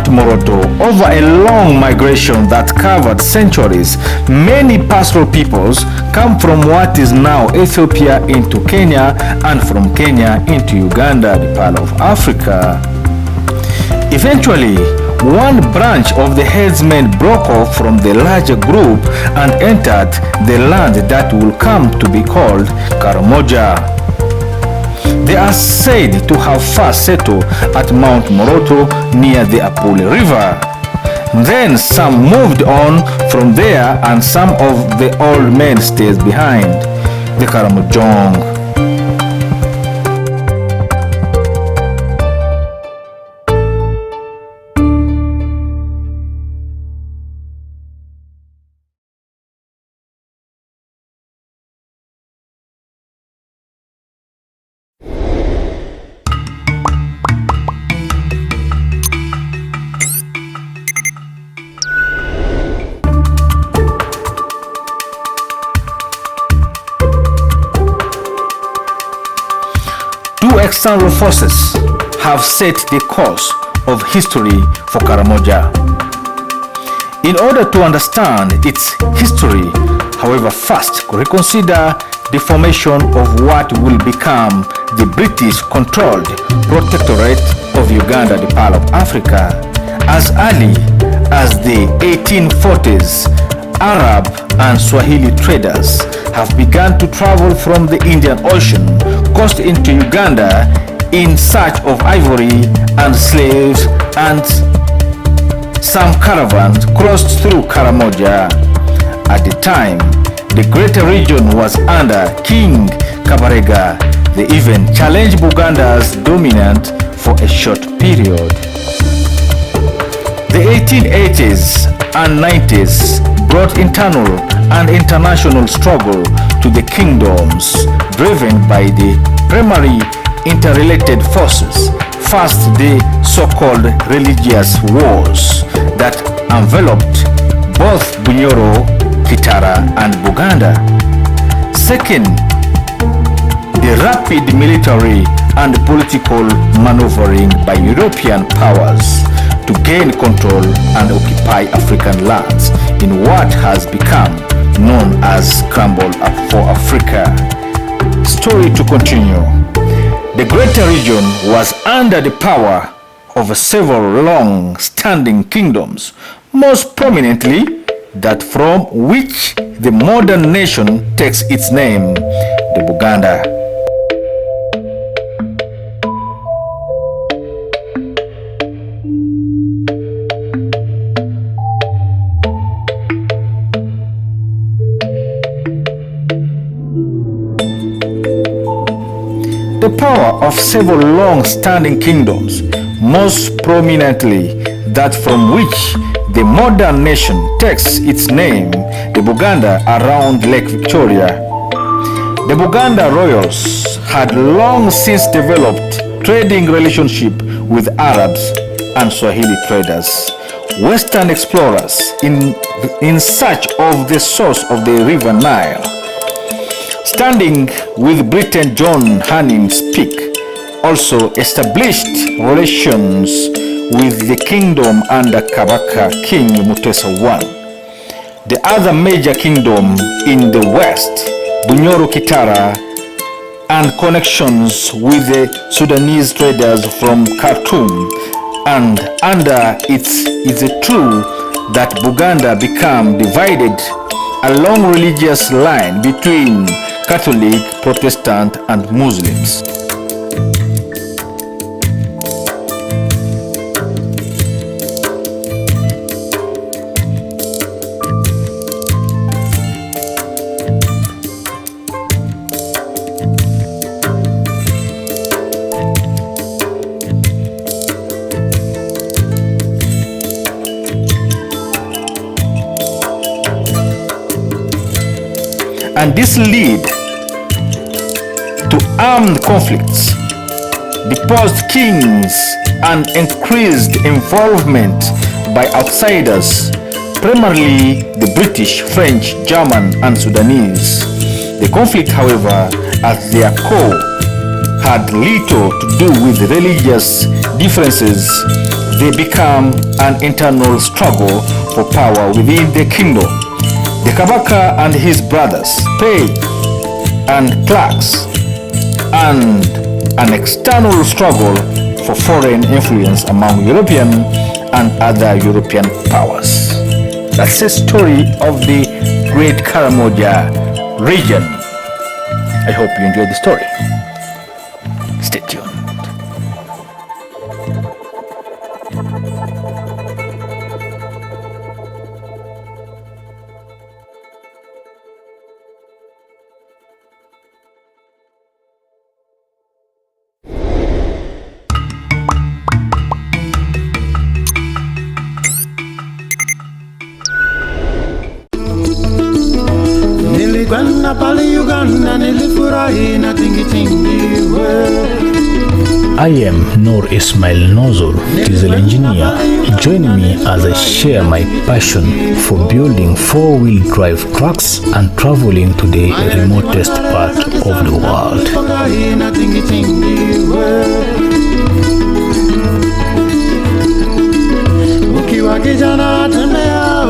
Mount Moroto, over a long migration that covered centuries, many pastoral peoples come from what is now Ethiopia into Kenya and from Kenya into Uganda, the Pearl of Africa. Eventually, one branch of the headsmen broke off from the larger group and entered the land that will come to be called Karamoja. They are said to have first settled at Mount Moroto near the Apule River. Then some moved on from there and some of the old men stayed behind, the Karamojong. Two external forces have set the course of history for Karamoja. In order to understand its history, however, first reconsider the formation of what will become the British-controlled protectorate of Uganda, the Pearl of Africa. As early as the 1840s, Arab and Swahili traders have begun to travel from the Indian Ocean coast into Uganda in search of ivory and slaves, and some caravans crossed through Karamoja. At the time, the greater region was under King Kabarega. They even challenged Buganda's dominance for a short period. The 1880s and 90s brought internal and international struggle to the kingdoms, driven by the primary interrelated forces. First, the so-called religious wars that enveloped both Bunyoro, Kitara, and Buganda. Second, the rapid military and political maneuvering by European powers to gain control and occupy African lands in what has become known as Scramble for Africa. Story to continue. The greater region was under the power of several long-standing kingdoms, most prominently that from which the modern nation takes its name, the Buganda. The power of several long-standing kingdoms, most prominently that from which the modern nation takes its name, the Buganda around Lake Victoria. The Buganda royals had long since developed trading relationship with Arabs and Swahili traders. Western explorers in search of the source of the river Nile, standing with Britain John Hanning's Peak, also established relations with the kingdom under Kabaka King Mutesa I. The other major kingdom in the west, Bunyoro Kitara, and connections with the Sudanese traders from Khartoum, and under it is it true that Buganda became divided along religious line between Catholic, Protestant, and Muslims. And this led to armed conflicts, deposed kings, and increased involvement by outsiders, primarily the British, French, German, and Sudanese. The conflict, however, at their core, had little to do with religious differences. they become an internal struggle for power within the kingdom. The Kabaka and his brothers, Pei and clerks, and an external struggle for foreign influence among European and other European powers. That's the story of the Great Karamoja region. I hope you enjoyed the story. Stay tuned. Nilikwenda pale Uganda, nilifurahi na tingi we. I am Noor Ismail Nozul, diesel engineer. Join me as I share my passion for building four-wheel drive trucks and traveling to the remotest part of the world. Ukiwa kijana tembea